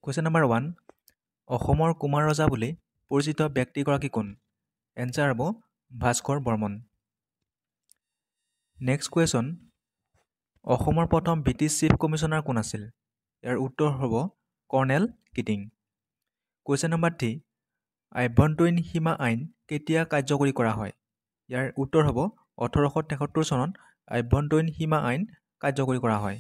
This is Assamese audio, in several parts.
কুৱেশ্যন নম্বৰ 1 অসমৰ কুমাৰ ৰজা বুলি পৰিচিত ব্যক্তিগৰাকী কোন? এনচাৰ হ'ব ভাস্কৰ বৰ্মন। নেক্সট কুৱেশ্যন অসমৰ প্ৰথম ব্ৰিটিছ চিফ কমিছনাৰ কোন আছিল? ইয়াৰ উত্তৰ হ'ব কৰ্ণেল কিটিং। কুৱেশ্যন নম্বৰ 3 আভ্যন্তৰীণ সীমা আইন কেতিয়া কাৰ্যকৰী কৰা হয়? ইয়াৰ উত্তৰ হ'ব 1873 চনত আভ্যন্তৰীণ সীমা আইন কাৰ্যকৰী কৰা হয়।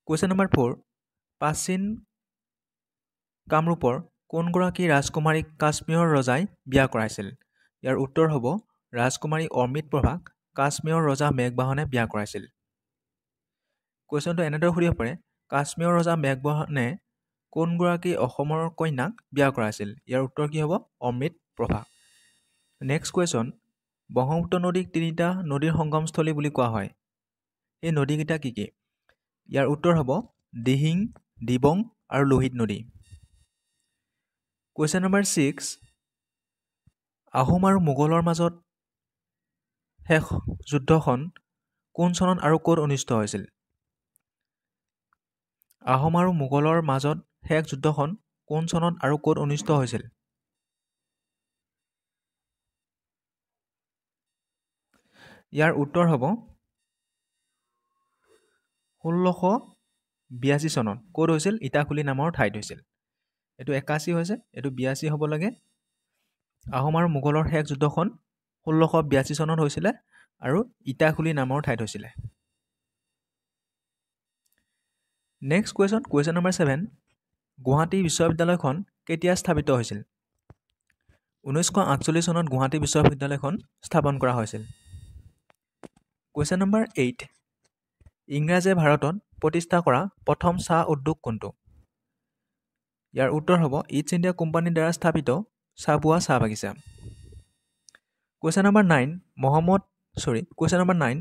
কুৱেশ্যন নম্বৰ 4 প্ৰাচীন কামৰূপৰ কোনগৰাকী ৰাজকুমাৰীক কাশ্মীৰৰ ৰজাই বিয়া কৰাইছিল? ইয়াৰ উত্তৰ হ'ব ৰাজকুমাৰী অমৃতপ্ৰভাক কাশ্মীৰৰ ৰজা মেঘবাহনে বিয়া কৰাইছিল। কুৱেশ্যনটো এনেদৰে সুধিব পাৰে কাশ্মীৰৰ ৰজা মেঘবাহনে কোনগৰাকী অসমৰ কন্যাক বিয়া কৰাইছিল? ইয়াৰ উত্তৰ কি হ'ব অমৃতপ্ৰভা। নেক্সট কুৱেশ্যন ব্ৰহ্মপুত্ৰ নদীক তিনিটা নদীৰ সংগমস্থলী বুলি কোৱা হয়। এই নদীকেইটা কি কি? ইয়াৰ উত্তৰ হ'ব দিহিং, দিবং আৰু লোহিত নদী। কুৱেশ্যন নম্বৰ 6 আহোম আৰু মোগলৰ মাজত শেষ যুদ্ধখন কোন চনত আৰু ক'ত অনুষ্ঠিত হৈছিল? আহোম আৰু মোগলৰ মাজত শেষ যুদ্ধখন কোন চনত আৰু ক'ত অনুষ্ঠিত হৈছিল? ইয়াৰ উত্তৰ হ'ব 1682 চনত। ক'ত হৈছিল? ইটাখুলি নামৰ ঠাইত হৈছিল। এইটো 81 হৈছে, এইটো 82 হ'ব লাগে। আহোম আৰু মোগলৰ শেষ যুদ্ধখন 1682 চনত হৈছিলে আৰু ইটাখুলি নামৰ ঠাইত হৈছিলে। নেক্সট কুৱেশ্যন নম্বৰ 7 গুৱাহাটী বিশ্ববিদ্যালয়খন কেতিয়া স্থাপিত হৈছিল? 1948 চনত গুৱাহাটী বিশ্ববিদ্যালয়খন স্থাপন কৰা হৈছিল। কুৱেশ্যন নম্বৰ 8 ইংৰাজে ভাৰতত প্ৰতিষ্ঠা কৰা প্ৰথম চাহ উদ্যোগ কোনটো? ইয়াৰ উত্তৰ হ'ব ইষ্ট ইণ্ডিয়া কোম্পানীৰ দ্বাৰা স্থাপিত চাবুৱা চাহ বাগিচা। কুৱেশ্যন নম্বৰ 9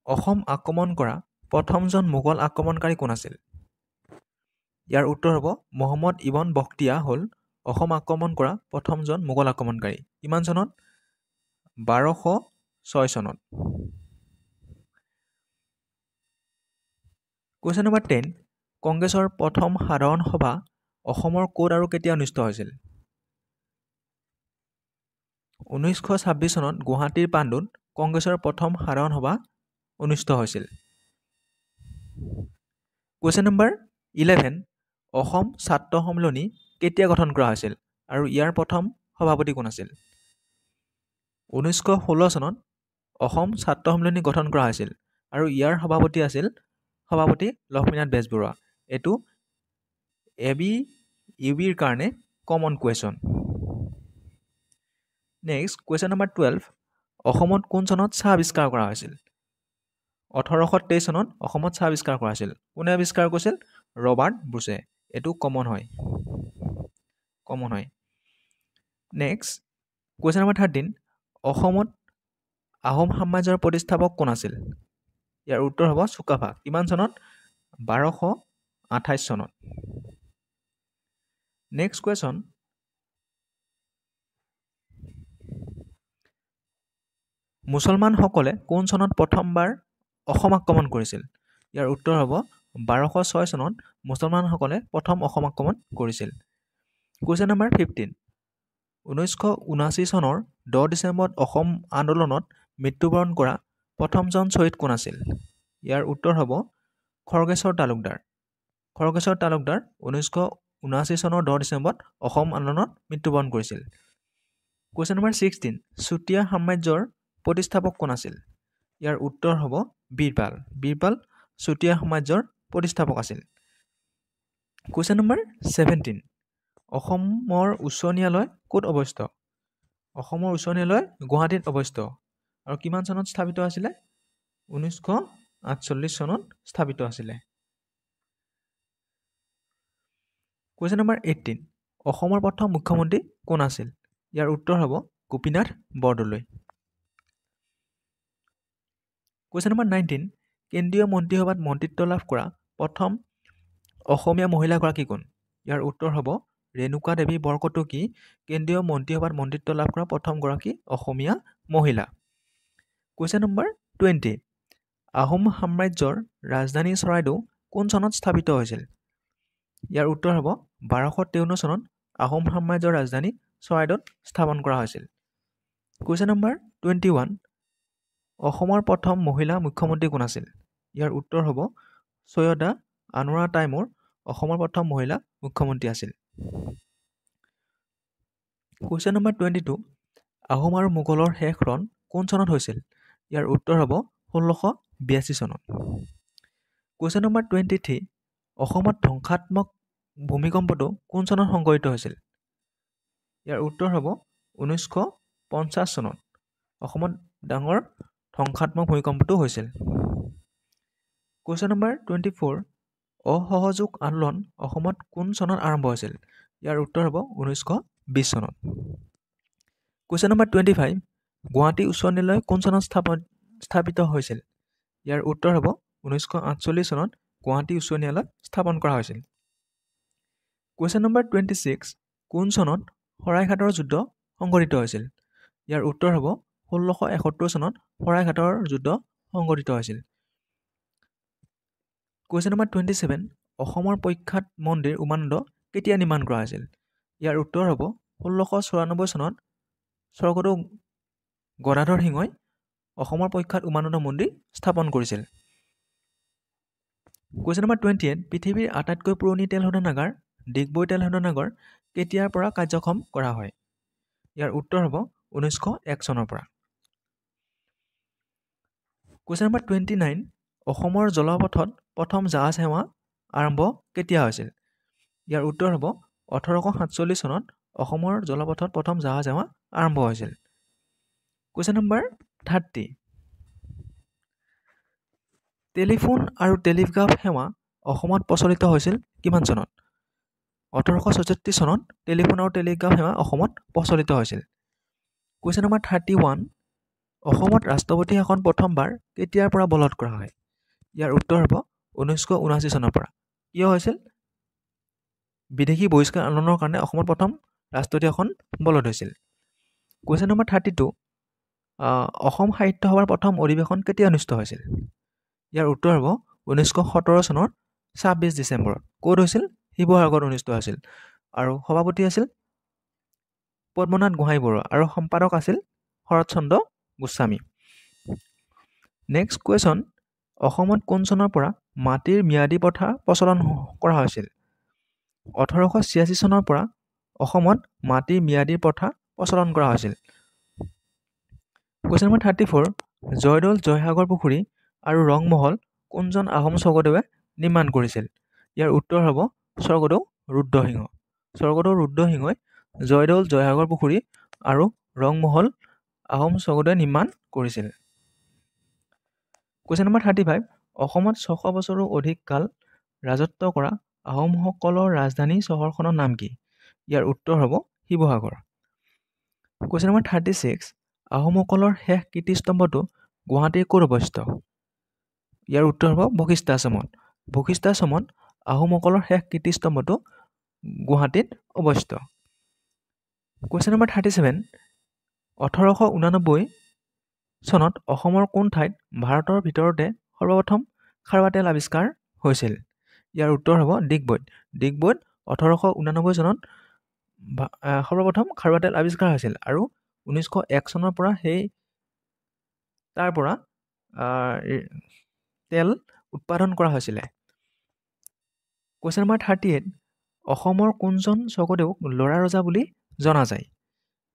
অসম আক্ৰমণ কৰা প্ৰথমজন মোগল আক্ৰমণকাৰী কোন আছিল? ইয়াৰ উত্তৰ হ'ব মহম্মদ ইবন বখতিয়া হ'ল অসম আক্ৰমণ কৰা প্ৰথমজন মোগল আক্ৰমণকাৰী। কিমান চনত? 1206 চনত। কুৱেশ্যন নম্বৰ 10 কংগ্ৰেছৰ প্ৰথম সাধাৰণ সভা অসমৰ ক'ত আৰু কেতিয়া অনুষ্ঠিত হৈছিল? 1926 চনত গুৱাহাটীৰ পাণ্ডুত কংগ্ৰেছৰ প্ৰথম সাধাৰণ সভা অনুষ্ঠিত হৈছিল। কুৱেশ্যন নম্বৰ 11 অসম ছাত্ৰ সন্মিলনী কেতিয়া গঠন কৰা হৈছিল আৰু ইয়াৰ প্ৰথম সভাপতি কোন আছিল? 1916 চনত অসম ছাত্ৰ সন্মিলনী গঠন কৰা হৈছিল আৰু ইয়াৰ সভাপতি আছিল লক্ষ্মীনাথ বেজবৰুৱা। এইটো ইউবিৰ কাৰণে common question. Next question number 12 অসমত কোন চনত চাহ আৱিষ্কাৰ কৰা হৈছিল? 1823 চনত অসমত চাহ আৱিষ্কাৰ কৰা হৈছিল। কোনে আৱিষ্কাৰ কৰিছিল? ৰবাৰ্ট ব্ৰুছে। এইটো কমন হয়। নেক্সট কুৱেশ্যন নম্বৰ 13 অসমত আহোম সাম্ৰাজ্যৰ প্ৰতিষ্ঠাপক কোন আছিল? ইয়াৰ উত্তৰ হ'ব চুকাফা। কিমান চনত? 1228 চনত। নেক্সট কুৱেশ্যন মুছলমানসকলে কোন চনত প্ৰথমবাৰ অসম আক্ৰমণ কৰিছিল? ইয়াৰ উত্তৰ হ'ব 1206 চনত মুছলমানসকলে প্ৰথম অসম আক্ৰমণ কৰিছিল। কুৱেশ্যন নম্বৰ 15 1979 চনৰ 10 ডিচেম্বৰত অসম আন্দোলনত মৃত্যুবৰণ কৰা প্ৰথমজন শ্বহীদ কোন আছিল? ইয়াৰ উত্তৰ হ'ব খৰ্গেশ্বৰ তালুকদাৰ। 1979 চনৰ 10 ডিচেম্বৰত অসম আন্দোলনত মৃত্যুবৰণ কৰিছিল। কুৱেশ্যন নম্বৰ 16 চুতীয়া সাম্ৰাজ্যৰ প্ৰতিষ্ঠাপক কোন আছিল? ইয়াৰ উত্তৰ হ'ব বীৰপাল চুতীয়া সাম্ৰাজ্যৰ প্ৰতিষ্ঠাপক আছিল। কুৱেশ্যন নম্বৰ 17 অসমৰ উচ্চ ন্যায়ালয় ক'ত অৱস্থিত? অসমৰ উচ্চ ন্যায়ালয় গুৱাহাটীত অৱস্থিত আৰু কিমান চনত স্থাপিত আছিলে? 1948 চনত স্থাপিত আছিলে। কুৱেশ্যন নম্বৰ 18 অসমৰ প্ৰথম মুখ্যমন্ত্ৰী কোন আছিল? ইয়াৰ উত্তৰ হ'ব গোপীনাথ বৰদলৈ। কুৱেশ্যন নম্বৰ 19 কেন্দ্ৰীয় মন্ত্ৰীসভাত মন্ত্ৰিত্ব লাভ কৰা প্ৰথম অসমীয়া মহিলাগৰাকী কোন? ইয়াৰ উত্তৰ হ'ব ৰেণুকা দেৱী বৰকটকী কেন্দ্ৰীয় মন্ত্ৰীসভাত মন্ত্ৰিত্ব লাভ কৰা প্ৰথমগৰাকী অসমীয়া মহিলা। কুৱেশ্যন নম্বৰ 20 আহোম সাম্ৰাজ্যৰ ৰাজধানী চৰাইদেউ কোন চনত স্থাপিত হৈছিল? ইয়াৰ উত্তৰ হ'ব 1253 চনত আহোম সাম্ৰাজ্যৰ ৰাজধানী চৰাইদেউত স্থাপন কৰা হৈছিল। কুৱেশ্যন নম্বৰ 21, অসমৰ প্ৰথম মহিলা মুখ্যমন্ত্ৰী কোন আছিল? ইয়াৰ উত্তৰ হ'ব সৈয়দা আনোৱাৰা তাইমুৰ অসমৰ প্ৰথম মহিলা মুখ্যমন্ত্ৰী আছিল। কুৱেশ্যন নম্বৰ 22, আহোম আৰু মোগলৰ শেষ ৰণ কোন চনত হৈছিল? ইয়াৰ উত্তৰ হ'ব 1682 চনত। কুৱেশ্যন নম্বৰ 23, অসমত ধ্বংসাত্মক ভূমিকম্পটো কোন চনত সংঘটিত হৈছিল? ইয়াৰ উত্তৰ হ'ব 1950 চনত অসমত ডাঙৰ ধ্বংসাত্মক ভূমিকম্পটো হৈছিল। কুৱেশ্যন নম্বৰ 24, অসহযোগ আন্দোলন অসমত কোন চনত আৰম্ভ হৈছিল? ইয়াৰ উত্তৰ হ'ব 1920 চনত। কুৱেশ্যন নম্বৰ 25, গুৱাহাটী উচ্চ ন্যায়ালয় কোন চনত স্থাপিত হৈছিল? ইয়াৰ উত্তৰ হ'ব 1948 চনত গুৱাহাটী উচ্চ ন্যায়ালয় স্থাপন কৰা হৈছিল। কুৱেশ্যন নম্বৰ 26, কোন চনত শৰাইঘাটৰ যুদ্ধ সংঘটিত হৈছিল? ইয়াৰ উত্তৰ হ'ব 1671 চনত শৰাইঘাটৰ যুদ্ধ সংঘটিত হৈছিল। কুৱেশ্যন নম্বৰ 27, অসমৰ প্ৰখ্যাত মন্দিৰ উমানন্দ কেতিয়া নিৰ্মাণ কৰা হৈছিল? ইয়াৰ উত্তৰ হ'ব 1694 চনত স্বৰ্গদেউ গদাধৰ সিংহই অসমৰ প্ৰখ্যাত উমানন্দ মন্দিৰ স্থাপন কৰিছিল। কুৱেশ্যন নম্বৰ 28, পৃথিৱীৰ আটাইতকৈ পুৰণি তেল শোধনাগাৰ ডিগবৈ তেল শোধনাগাৰ কেতিয়াৰ পৰা কাৰ্যক্ষম কৰা হয়? ইয়াৰ উত্তৰ হ'ব 1901 চনৰ পৰা। কুৱেশ্যন নম্বৰ 29, অসমৰ জলপথত প্ৰথম জাহাজ সেৱা আৰম্ভ কেতিয়া হৈছিল? ইয়াৰ উত্তৰ হ'ব 1847 চনত অসমৰ জলপথত প্ৰথম জাহাজ সেৱা আৰম্ভ হৈছিল। কুৱেশ্যন নম্বৰ 30, টেলিফোন আৰু টেলিগ্ৰাফ সেৱা অসমত প্ৰচলিত হৈছিল কিমান চনত? 1866 চনত টেলিফোন আৰু টেলিগ্ৰাফ সেৱা অসমত প্ৰচলিত হৈছিল। কুৱেশ্যন নম্বৰ 31, অসমত ৰাষ্ট্ৰপতি শাসন প্ৰথমবাৰ কেতিয়াৰ পৰা বলৱৎ কৰা হয়? ইয়াৰ উত্তৰ হ'ব 1979 চনৰ পৰা। কিয় হৈছিল? বিদেশী বহিষ্কাৰ আন্দোলনৰ কাৰণে অসমত প্ৰথম ৰাষ্ট্ৰপতি শাসন বলৱৎ হৈছিল। কুৱেশ্যন নম্বৰ 32, অসম সাহিত্য সভাৰ প্ৰথম অধিৱেশন কেতিয়া অনুষ্ঠিত হৈছিল? ইয়াৰ উত্তৰ হ'ব 1917 চনৰ 26 ডিচেম্বৰত। ক'ত হৈছিল? শিৱসাগৰত অনুষ্ঠিত হৈছিল। আৰু সভাপতি আছিল পদ্মনাথ গোহাঁই বৰুৱা আৰু সম্পাদক আছিল শৰৎচন্দ্ৰ গোস্বামী। নেক্সট কুৱেশ্যন, অসমত কোন চনৰ পৰা মাটিৰ ম্যাদী প্ৰথা প্ৰচলন কৰা হৈছিল? 1886 চনৰ পৰা অসমত মাটিৰ ম্যাদী প্ৰথা প্ৰচলন কৰা হৈছিল। কুৱেশ্যন নম্বৰ 34, জয়দৌল জয়সাগৰ পুখুৰী আৰু ৰংমহল কোনজন আহোম স্বৰ্গদেৱে নিৰ্মাণ কৰিছিল? ইয়াৰ উত্তৰ হ'ব স্বৰ্গদেউ ৰুদ্ৰসিংহ। স্বৰ্গদেউ ৰুদ্ৰসিংহই জয়দৌল জয়সাগৰ পুখুৰী আৰু ৰংমহল আহোম স্বৰ্গদেৱে নিৰ্মাণ কৰিছিল। কুৱেশ্যন নম্বৰ 35, অসমত 600 বছৰো অধিক কাল ৰাজত্ব কৰা আহোমসকলৰ ৰাজধানী চহৰখনৰ নাম কি? ইয়াৰ উত্তৰ হ'ব শিৱসাগৰ। কুৱেশ্যন নম্বৰ 36, আহোমসকলৰ শেষ কীৰ্তিস্তম্ভটো গুৱাহাটীৰ ক'ত অৱস্থিত? ইয়াৰ উত্তৰ হ'ব বশিষ্ঠ আশ্ৰমত। বশিষ্ঠ আশ্ৰমত আহোমসকলৰ শেষ কীৰ্তিস্তম্ভটো গুৱাহাটীত অৱস্থিত। কুৱেশ্যন নম্বৰ 37, 1889 চনত অসমৰ কোন ঠাইত ভাৰতৰ ভিতৰতে সৰ্বপ্ৰথম খাৰুৱা তেল আৱিষ্কাৰ হৈছিল? ইয়াৰ উত্তৰ হ'ব ডিগবৈত। ডিগবৈত 1889 চনত সৰ্বপ্ৰথম খাৰুৱা তেল আৱিষ্কাৰ হৈছিল আৰু 1901 চনৰ পৰা তাৰ পৰা তেল উৎপাদন কৰা হৈছিলে। কুৱেশ্যন নম্বৰ 38, অসমৰ কোনজন স্বৰ্গদেউক ল'ৰা ৰজা বুলি জনা যায়?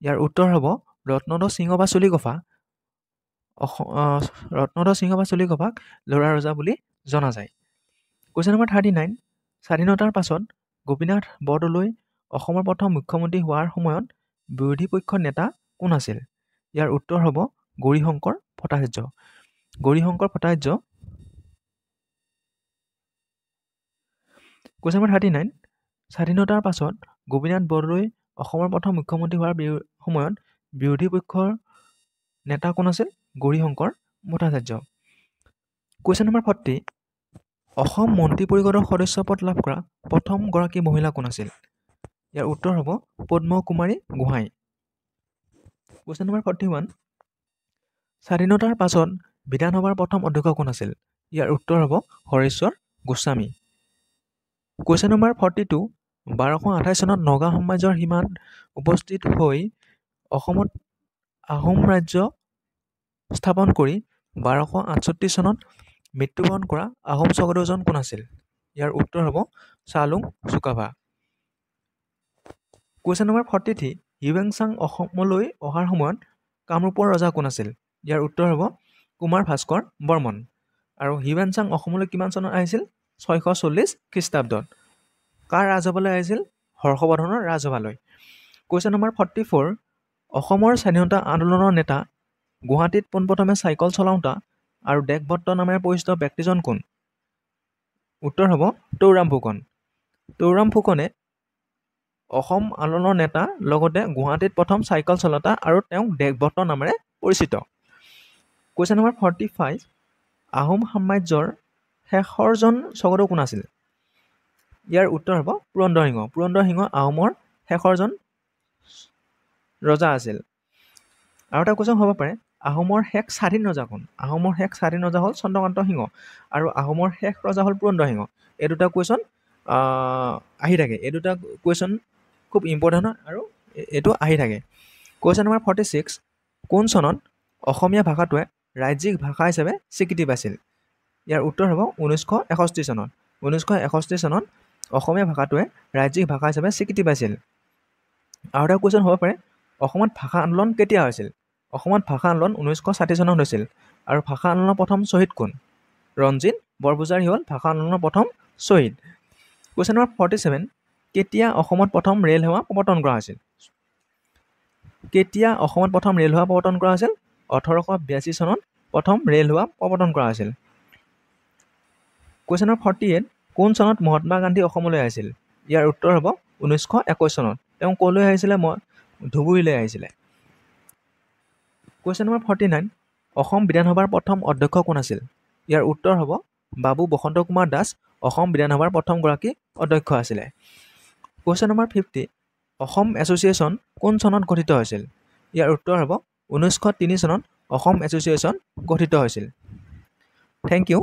ইয়াৰ উত্তৰ হ'ব ৰত্নদ্ৰ সিংহ বা চুলিকফা। ৰত্নদ্ৰ সিংহ বা চুলিকফাক ল'ৰা ৰজা বুলি জনা যায়। কুৱেশ্যন নম্বৰ 39, স্বাধীনতাৰ পাছত গোপীনাথ বৰদলৈ অসমৰ প্ৰথম মুখ্যমন্ত্ৰী হোৱাৰ সময়ত বিৰোধী পক্ষৰ নেতা কোন আছিল? ইয়াৰ উত্তৰ হ'ব গৌৰীশংকৰ ভট্টাচাৰ্য। গৌৰীশংকৰ ভট্টাচাৰ্য। কুৱেশ্যন নম্বৰ 39, স্বাধীনতাৰ পাছত গোপীনাথ বৰদলৈ অসমৰ প্ৰথম মুখ্যমন্ত্ৰী হোৱাৰ সময়ত বিৰোধী পক্ষৰ নেতা কোন আছিল? গৌৰীশংকৰ ভট্টাচাৰ্য। কুৱেশ্যন নম্বৰ 40, অসম মন্ত্ৰী পৰিষদৰ সদস্য পদ লাভ কৰা প্ৰথম গৰাকী মহিলা কোন আছিল? ইয়াৰ উত্তৰ হ'ব পদ্মকুমাৰী গোহাঁই। কুৱেশ্যন নম্বৰ 41, স্বাধীনতাৰ পাছত বিধানসভাৰ প্ৰথম অধ্যক্ষ কোন আছিল? ইয়াৰ উত্তৰ হ'ব হৰেশ্বৰ গোস্বামী। কুৱেশ্যন নম্বৰ 42, 1228 চনত নগা সাম্ৰাজ্যৰ সীমাত উপস্থিত হৈ অসমত আহোম ৰাজ্য স্থাপন কৰি 1268 চনত মৃত্যুবৰণ কৰা আহোম স্বৰ্গদেউজন কোন আছিল? ইয়াৰ উত্তৰ হ'ব Chaolung Sukaphaa. Question number 43, Hiuen Tsang অসমলৈ অহাৰ সময়ত কামৰূপৰ ৰজা কোন আছিল? ইয়াৰ উত্তৰ হ'ব কুমাৰ ভাস্কৰ বৰ্মন। আৰু হিউৱেন চাং অসমলৈ কিমান চনত আহিছিল? 640 খ্ৰীষ্টাব্দত। কাৰ ৰাজসভালৈ আহিছিল? হৰ্ষবৰ্ধনৰ ৰাজসভালৈ। কুৱেশ্যন নম্বৰ 44, অসমৰ স্বাধীনতা আন্দোলনৰ নেতা, গুৱাহাটীত পোনপ্ৰথমে চাইকেল চলাওঁতা আৰু দেশভক্ত নামেৰে পৰিচিত ব্যক্তিজন কোন? উত্তৰ হ'ব তৰুৰাম ফুকন। তৰুৰাম ফুকনে অসম আন্দোলনৰ নেতা, লগতে গুৱাহাটীত প্ৰথম চাইকেল চলাওঁতা আৰু তেওঁ দেশভক্ত নামেৰে পৰিচিত। কুৱেশ্যন নম্বৰ 45, আহোম সাম্ৰাজ্যৰ শেষৰজন স্বৰ্গদেউ কোন আছিল? ইয়াৰ উত্তৰ হ'ব পুৰন্দৰ সিংহ। পুৰন্দৰ সিংহ আহোমৰ শেষৰজন ৰজা আছিল। আৰু এটা কুৱেশ্যন হ'ব পাৰে, আহোমৰ শেষ স্বাধীন ৰজা কোন? আহোমৰ শেষ স্বাধীন ৰজা হ'ল চন্দ্ৰকান্ত সিংহ আৰু আহোমৰ শেষ ৰজা হ'ল পুৰন্দৰ সিংহ। এই দুটা কুৱেশ্যন আহি থাকে। এই দুটা কুৱেশ্যন খুব ইম্পৰ্টেণ্ট হয় আৰু এইটো আহি থাকে। কুৱেশ্যন নম্বৰ 46, কোন চনত অসমীয়া ভাষাটোৱে ৰাজ্যিক ভাষা হিচাপে স্বীকৃতি পাইছিল? ইয়াৰ উত্তৰ হ'ব 1961 চনত। 1961 চনত অসমীয়া ভাষাটোৱে ৰাজ্যিক ভাষা হিচাপে স্বীকৃতি পাইছিল। আৰু এটা কুৱেশ্যন হ'ব পাৰে, অসমত ভাষা আন্দোলন কেতিয়া হৈছিল? অসমত ভাষা আন্দোলন 1960 চনত হৈছিল। আৰু ভাষা আন্দোলনৰ প্ৰথম শ্বহীদ কোন? ৰঞ্জিত বৰপূজাৰী হ'ল ভাষা আন্দোলনৰ প্ৰথম শ্বহীদ। কুৱেশ্যন নম্বৰ 47, কেতিয়া অসমত প্ৰথম ৰেল সেৱা প্ৰৱৰ্তন কৰা হৈছিল? কেতিয়া অসমত প্ৰথম ৰেল সেৱা প্ৰৱৰ্তন কৰা হৈছিল? 1882 চনত প্ৰথম ৰেল সেৱা প্ৰৱৰ্তন কৰা হৈছিল। কুৱেশ্যন নম্বৰ 48, কোন চনত মহাত্মা গান্ধী অসমলৈ আহিছিল? ইয়াৰ উত্তৰ হ'ব 1921 চনত। তেওঁ ক'লৈ আহিছিলে? ধুবুৰীলৈ আহিছিলে। কুৱেশ্যন নম্বৰ 49, অসম বিধানসভাৰ প্ৰথম অধ্যক্ষ কোন আছিল? ইয়াৰ উত্তৰ হ'ব বাবু বসন্ত কুমাৰ দাস অসম বিধানসভাৰ প্ৰথমগৰাকী অধ্যক্ষ আছিলে। কুৱেশ্যন নম্বৰ 50, অসম এছ'চিয়েশ্যন কোন চনত গঠিত হৈছিল? ইয়াৰ উত্তৰ হ'ব 1903 চনত অসম এছ'চিয়েশ্যন গঠিত হৈছিল। Thank U.